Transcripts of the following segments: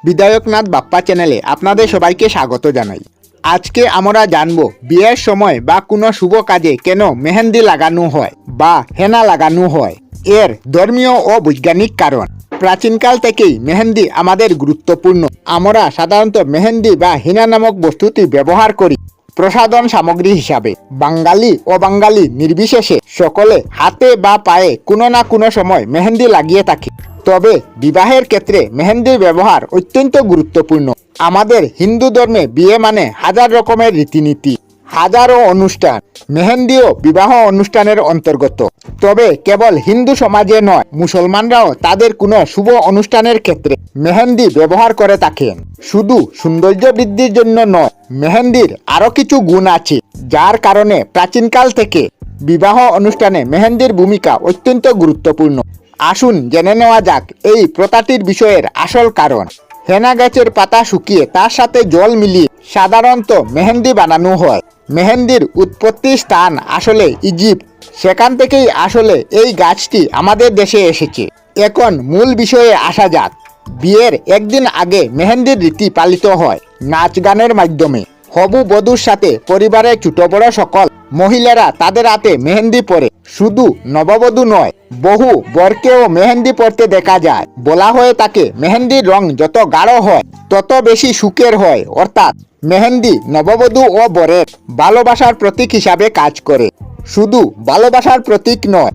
বিধায়কনাথ বাপ্পা চ্যানেলে আপনাদের সবাইকে স্বাগত জানাই। আজকে আমরা জানব বিয়ের সময় বা কোনো শুভ কাজে কেন মেহেন্দি লাগানো হয় বা হেনা লাগানো হয়, এর ধর্মীয় ও বৈজ্ঞানিক কারণ। প্রাচীনকাল থেকেই মেহেন্দি আমাদের গুরুত্বপূর্ণ। আমরা সাধারণত মেহেন্দি বা হেনা নামক বস্তুটি ব্যবহার করি প্রসাধন সামগ্রী হিসাবে। বাঙালি ও বাঙালি নির্বিশেষে সকলে হাতে বা পায়ে কোনো না কোনো সময় মেহেন্দি লাগিয়ে থাকে। তবে বিবাহের ক্ষেত্রে মেহেন্দির ব্যবহার অত্যন্ত গুরুত্বপূর্ণ। আমাদের হিন্দু ধর্মে বিয়ে মানে হাজার রকমের রীতিনীতি, হাজারো অনুষ্ঠান। মেহেন্দিও বিবাহ অনুষ্ঠানের অন্তর্গত। তবে কেবল হিন্দু সমাজে নয়, মুসলমানরাও তাদের কোনো শুভ অনুষ্ঠানের ক্ষেত্রে মেহেন্দি ব্যবহার করে থাকেন। শুধু সৌন্দর্য বৃদ্ধির জন্য নয়, মেহেন্দির আরও কিছু গুণ আছে যার কারণে প্রাচীনকাল থেকে বিবাহ অনুষ্ঠানে মেহেন্দির ভূমিকা অত্যন্ত গুরুত্বপূর্ণ। আসুন জেনে নেওয়া যাক এই প্রথাটির বিষয়ের আসল কারণ। হেনা গাছের পাতা শুকিয়ে তার সাথে জল মিলিয়ে সাধারণত মেহেন্দি বানানো হয়। মেহেন্দির উৎপত্তি স্থান আসলে ইজিপ্ট। সেখান থেকেই আসলে এই গাছটি আমাদের দেশে এসেছে। এখন মূল বিষয়ে আসা যাক। বিয়ের একদিন আগে মেহেন্দির রীতি পালিত হয় নাচ গানের মাধ্যমে। হবু বধূর সাথে পরিবারের ছোট বড় সকল মহিলারা তাদের হাতে মেহেন্দি পরে। শুধু নববধূ নয়, বহু বরকেও মেহেন্দি পরতে দেখা যায়। বলা হয়ে থাকে মেহেন্দির রং যত গাঢ় হয় তত বেশি সুখের হয়। অর্থাৎ মেহেন্দি নববধূ ও বরের ভালোবাসার প্রতীক হিসাবে কাজ করে। শুধু ভালোবাসার প্রতীক নয়,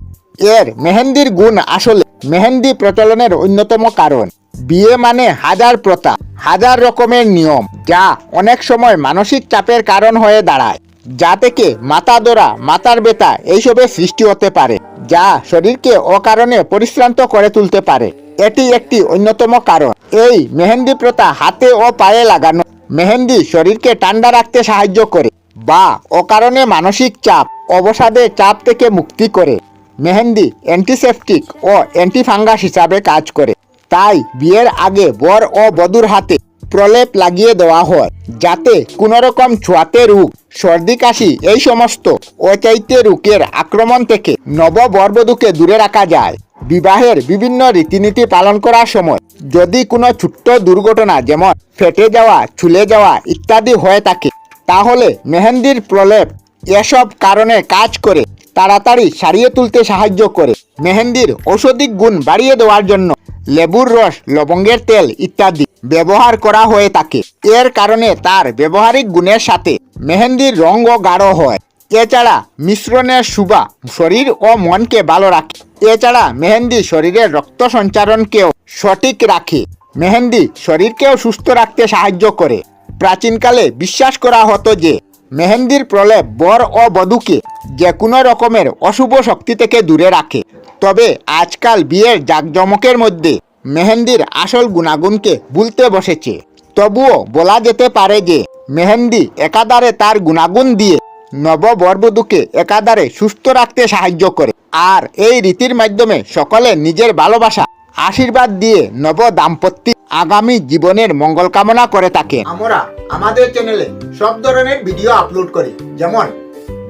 এর মেহেন্দির গুণ আসলে মেহেন্দি প্রচলনের অন্যতম কারণ। বিয়ে মানে হাজার প্রথা, হাজার রকমের নিয়ম, যা অনেক সময় মানসিক চাপের কারণ হয়ে দাঁড়ায়। যা থেকে মাথা ধরা, মাথার ব্যথা এইসবের সৃষ্টি হতে পারে, যা শরীরকে অকারণে পরিশ্রান্ত করে তুলতে পারে। এটি একটি অন্যতম কারণ। এই মেহেন্দি প্রথা হাতে ও পায়ে লাগানো মেহেন্দি শরীরকে ঠান্ডা রাখতে সাহায্য করে বা অকারণে মানসিক চাপ, অবসাদের চাপ থেকে মুক্তি করে। মেহেন্দি অ্যান্টিসেপটিক ও অ্যান্টিফাঙ্গাস হিসাবে কাজ করে। তাই বিয়ের আগে বর ও বধূর হাতে প্রলেপ লাগিয়ে দেওয়া হয়, যাতে কোনো রকম ছোঁয়াতে রোগ, সর্দি কাশি এই সমস্ত অচাইতে রোগের আক্রমণ থেকে নব বরবধূকে দূরে রাখা যায়। বিবাহের বিভিন্ন রীতিনীতি পালন করার সময় যদি কোনো ছোট্ট দুর্ঘটনা যেমন ফেটে যাওয়া, ছুলে যাওয়া ইত্যাদি হয়ে থাকে, তাহলে মেহেন্দির প্রলেপ এসব কারণে কাজ করে তাড়াতাড়ি সারিয়ে তুলতে সাহায্য করে। মেহেন্দির ঔষধিক গুণ বাড়িয়ে দেওয়ার জন্য লেবুর রস, লবঙ্গের তেল ইত্যাদি ব্যবহার করা হয়ে থাকে। এর কারণে তার ব্যবহারিক গুণের সাথে মেহেন্দির রঙও গাঢ় হয়। এছাড়া মিশ্রণের সুবা শরীর ও মনকে ভালো রাখে। এছাড়া মেহেন্দি শরীরের রক্ত সঞ্চারণকেও সঠিক রাখে। মেহেন্দি শরীরকেও সুস্থ রাখতে সাহায্য করে। প্রাচীনকালে বিশ্বাস করা হতো যে মেহেন্দির প্রলেপ বর ও বধূকে যে কোনো রকমের অশুভ শক্তি থেকে দূরে রাখে। তবে আজকাল বিয়ের জাঁকজমকের মধ্যে মেহেন্দির আসল গুণাগুণকে ভুলতে বসেছে। তবুও বলা যেতে পারে যে মেহেন্দি একাধারে তার গুণাগুণ দিয়ে নব বরবধূকে একাধারে সুস্থ রাখতে সাহায্য করে। আর এই রীতির মাধ্যমে সকলে নিজের ভালোবাসা আশীর্বাদ দিয়ে নব দাম্পত্য আগামী জীবনের মঙ্গল কামনা করে থাকে। আমরা আমাদের চ্যানেলে সব ধরনের ভিডিও আপলোড করি, যেমন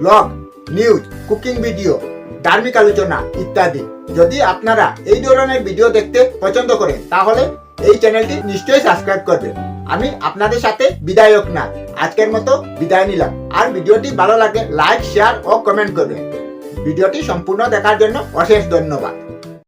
ব্লগ, নিউজ, কুকিং ভিডিও, ধার্মিক আলোচনা ইত্যাদি। যদি আপনারা এই ধরনের ভিডিও দেখতে পছন্দ করেন তাহলে এই চ্যানেলটি নিশ্চয়ই সাবস্ক্রাইব করবেন। আমি আপনাদের সাথে বিধায়কনাথ আজকের মতো বিদায় নিলাম। আর ভিডিওটি ভালো লাগে লাইক, শেয়ার ও কমেন্ট করবেন। ভিডিওটি সম্পূর্ণ দেখার জন্য অশেষ ধন্যবাদ।